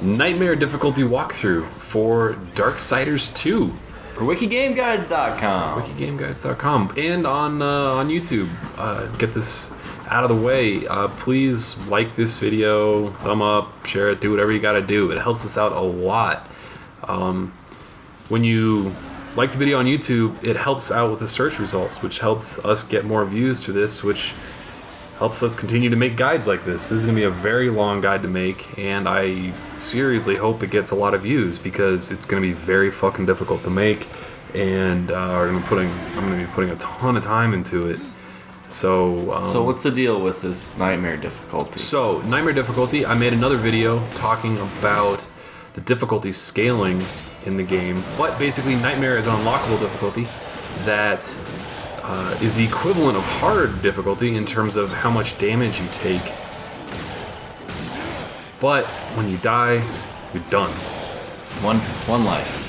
Nightmare difficulty walkthrough for Darksiders 2. For WikiGameGuides.com. WikiGameGuides.com. And on YouTube. Get this out of the way. Please like this video, thumb up, share it, do whatever you gotta do. It helps us out a lot. When you like the video on YouTube, it helps out with the search results, which helps us get more views to this, which helps us continue to make guides like this. This is going to be a very long guide to make, and I seriously hope it gets a lot of views because it's going to be very fucking difficult to make, and I'm going to be putting a ton of time into it. So what's the deal with this Nightmare difficulty? So, Nightmare difficulty, I made another video talking about the difficulty scaling in the game, but basically Nightmare is an unlockable difficulty that is the equivalent of hard difficulty in terms of how much damage you take. But when you die, you're done. One life.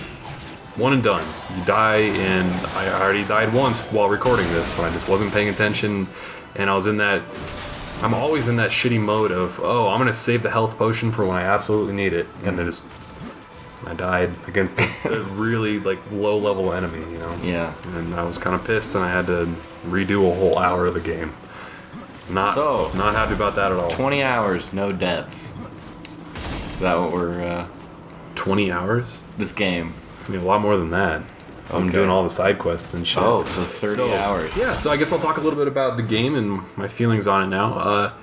One and done. You die, and I already died once while recording this, but I just wasn't paying attention, and I'm always in that shitty mode of, I'm gonna save the health potion for when I absolutely need it, and I died against a really low level enemy, you know? Yeah. And I was kind of pissed, and I had to redo a whole hour of the game. Not happy about that at all. 20 hours, no deaths. Is that what we're... 20 hours? This game. It's gonna be a lot more than that. I'm doing all the side quests and shit. Oh, so 30 hours. Yeah, so I guess I'll talk a little bit about the game and my feelings on it now.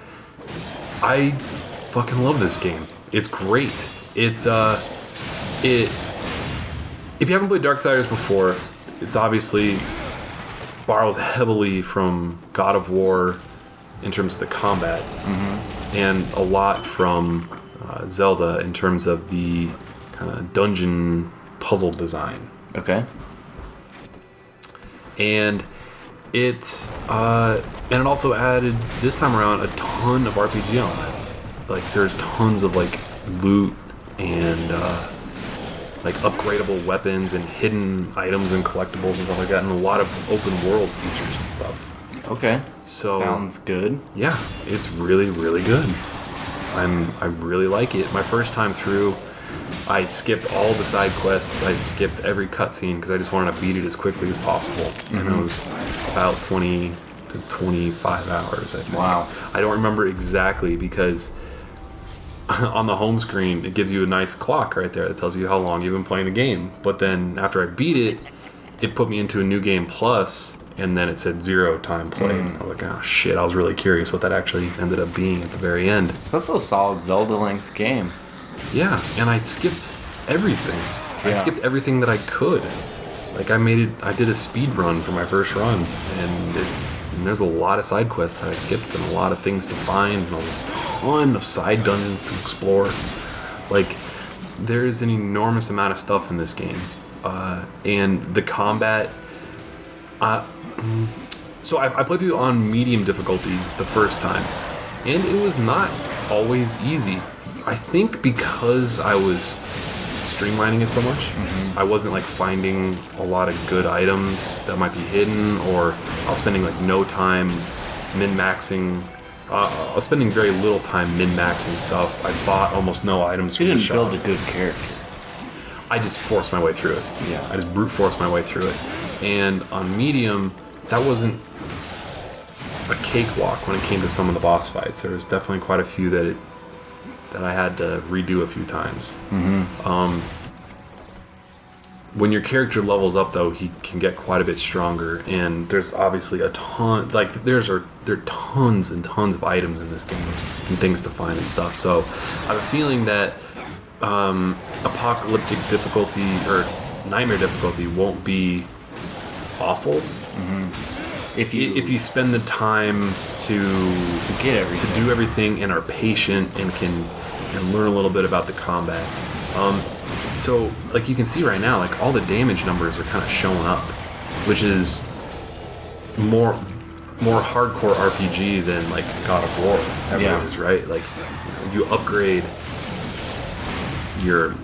I fucking love this game. It's great. If you haven't played Darksiders before, it's obviously borrows heavily from God of War in terms of the combat, and a lot from Zelda in terms of the kind of dungeon puzzle design. Okay. And it also added this time around a ton of RPG elements. There's tons of loot and upgradable weapons and hidden items and collectibles and stuff like that, and a lot of open world features and stuff. Okay. So sounds good. Yeah, it's really, really good. I really like it. My first time through, I skipped all the side quests. I skipped every cutscene because I just wanted to beat it as quickly as possible. And it was about 20 to 25 hours, I think. Wow. I don't remember exactly because on the home screen, it gives you a nice clock right there that tells you how long you've been playing the game. But then after I beat it, it put me into a new game plus, and then it said 0 time played. I was like, oh shit, I was really curious what that actually ended up being at the very end. So that's a solid Zelda-length game. Yeah, and I skipped everything. Yeah. I skipped everything that I could. I did a speed run for my first run, and there's a lot of side quests that I skipped, and a lot of things to find, and a ton of side dungeons to explore. There's an enormous amount of stuff in this game. And the combat... So I played through on medium difficulty the first time, and it was not always easy. I think because I was streamlining it so much, I wasn't finding a lot of good items that might be hidden, or I was spending no time min-maxing. I was spending very little time min-maxing stuff. I bought almost no items from the shops. You didn't build a good character. I just forced my way through it. Yeah. I just brute forced my way through it. And on medium, that wasn't a cakewalk when it came to some of the boss fights. There was definitely quite a few that I had to redo a few times. When your character levels up, though, he can get quite a bit stronger, and there's obviously a ton. There are tons and tons of items in this game and things to find and stuff. So I have a feeling that Apocalyptic difficulty or Nightmare difficulty won't be awful if you spend the time to get everything, to do everything, and are patient and can learn a little bit about the combat. So you can see right now, all the damage numbers are kind of showing up, which is more hardcore RPG than God of War ever is, right? You upgrade your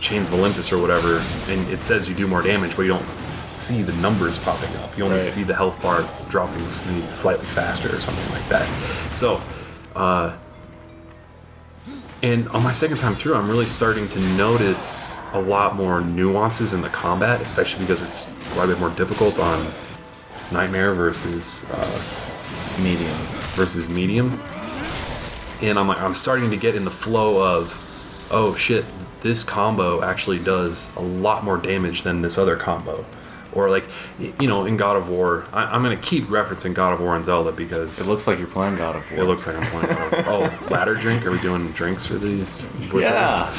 Chains of Olympus or whatever, and it says you do more damage, but you don't see the numbers popping up. You only see the health bar dropping slightly faster or something like that. So And on my second time through, I'm really starting to notice a lot more nuances in the combat, especially because it's quite a bit more difficult on Nightmare versus medium. And I'm starting to get in the flow of, oh shit, this combo actually does a lot more damage than this other combo. Or like, in God of War, I'm going to keep referencing God of War and Zelda because... It looks like you're playing God of War. It looks like I'm playing God of War. Oh, ladder drink? Are we doing drinks for these? Yeah.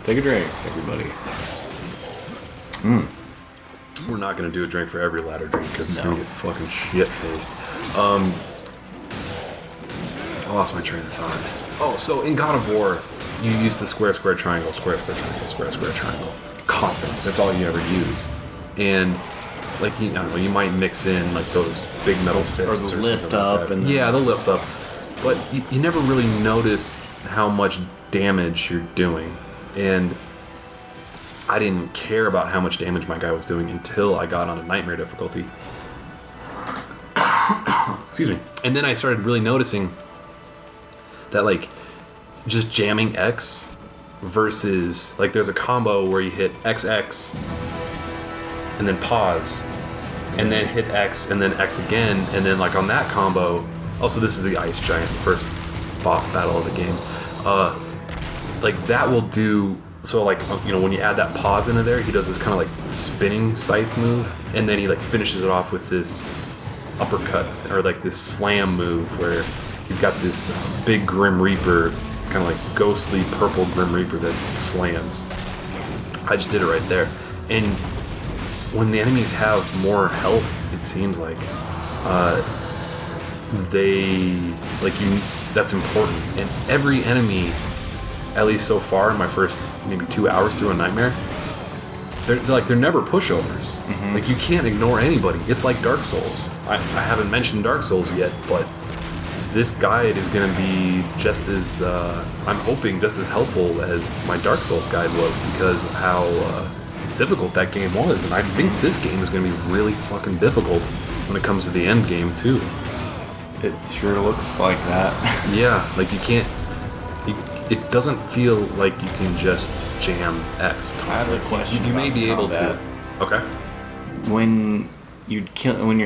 Take a drink, everybody. We're not going to do a drink for every ladder drink because we're going to get fucking shit-faced. I lost my train of thought. Oh, so in God of War, you use the square, square, triangle, square, square, triangle, square, square, triangle. Constantly. That's all you ever use. And like I don't know, you might mix in like those big metal fists or the lift up like and the lift up, but you never really notice how much damage you're doing, and I didn't care about how much damage my guy was doing until I got on a Nightmare difficulty. Excuse me. And then I started really noticing that like just jamming X versus like there's a combo where you hit XX and then pause, and then hit X, and then X again, and then like on that combo, also this is the Ice Giant, first boss battle of the game, like that will do, so like, when you add that pause into there, he does this kind of like spinning scythe move, and then he like finishes it off with this uppercut, or like this slam move, where he's got this big Grim Reaper, kind of like ghostly purple Grim Reaper that slams. I just did it right there, and when the enemies have more health, it seems like that's important. And every enemy, at least so far in my first maybe 2 hours through a Nightmare, they're never pushovers. Mm-hmm. Like you can't ignore anybody. It's like Dark Souls. I haven't mentioned Dark Souls yet, but this guide is going to be just as I'm hoping just as helpful as my Dark Souls guide was, because of how difficult that game was, and I think this game is going to be really fucking difficult when it comes to the end game too. It sure looks like that. Yeah, like you can't. It doesn't feel like you can just jam X. I have a question. You may be able to. Okay. When you're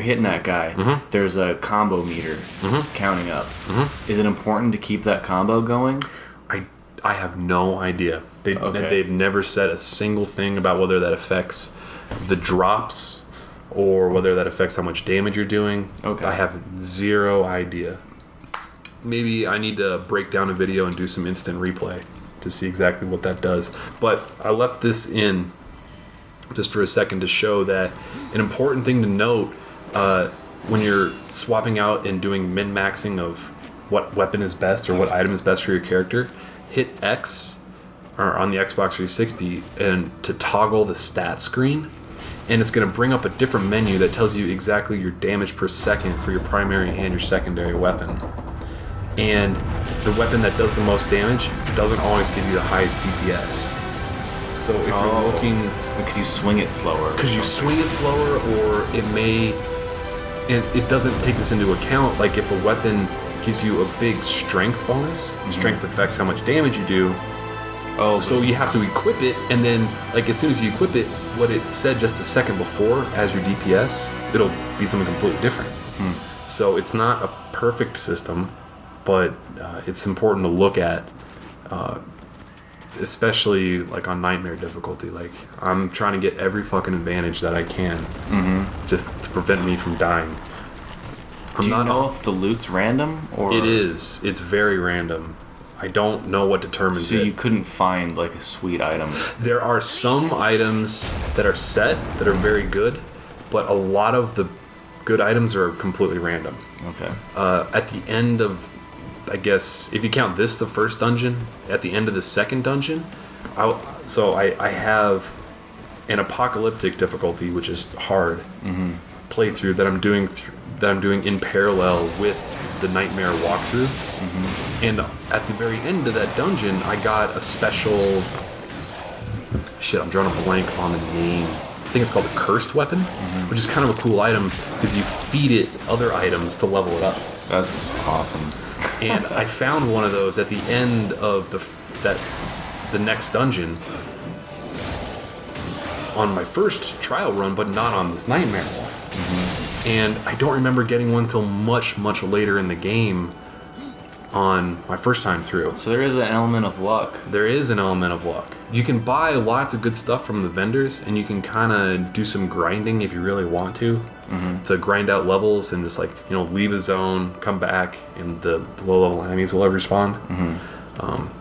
hitting that guy, there's a combo meter counting up. Is it important to keep that combo going? I have no idea. They've never said a single thing about whether that affects the drops or whether that affects how much damage you're doing. Okay. I have zero idea. Maybe I need to break down a video and do some instant replay to see exactly what that does. But I left this in just for a second to show that an important thing to note when you're swapping out and doing min-maxing of what weapon is best or what item is best for your character, hit X or on the Xbox 360 and to toggle the stat screen, and it's going to bring up a different menu that tells you exactly your damage per second for your primary and your secondary weapon. And the weapon that does the most damage doesn't always give you the highest DPS. So if you're looking... Because you swing it slower. Because you swing it slower, or it may... And it doesn't take this into account, like if a weapon gives you a big strength bonus, strength affects how much damage you do. Oh, so you have to equip it, and then like as soon as you equip it, what it said just a second before as your DPS, it'll be something completely different. So it's not a perfect system, but it's important to look at, especially like on Nightmare difficulty. Like I'm trying to get every fucking advantage that I can, just to prevent me from dying. Do you know if the loot's random, or it is? It's very random. I don't know what determines it. So you couldn't find like a sweet item. There are some items that are set that are very good, but a lot of the good items are completely random. Okay. At the end of, I guess, if you count this the first dungeon, at the end of the second dungeon, I have an Apocalyptic difficulty, which is hard playthrough that I'm doing in parallel with the Nightmare walkthrough. And at the very end of that dungeon, I got a special... Shit, I'm drawing a blank on the name. I think it's called the Cursed Weapon, which is kind of a cool item because you feed it other items to level it up. That's awesome. And I found one of those at the end of the next dungeon on my first trial run, but not on this nightmare one. Mm-hmm. And I don't remember getting one until much, much later in the game on my first time through. So there is an element of luck. There is an element of luck. You can buy lots of good stuff from the vendors, and you can kind of do some grinding if you really want to grind out levels and just like, you know, leave a zone, come back, and the low level enemies will ever respawn. Mm-hmm.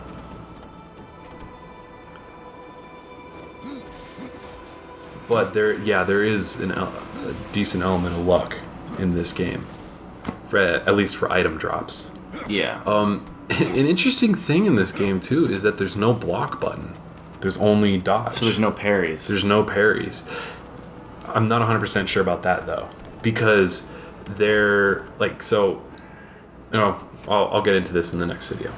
But there is a decent element of luck in this game, at least for item drops. Yeah. An interesting thing in this game too is that there's no block button. There's only dodge. So there's no parries. There's no parries. I'm not 100% sure about that though, because they're like, so, you know, I'll get into this in the next video.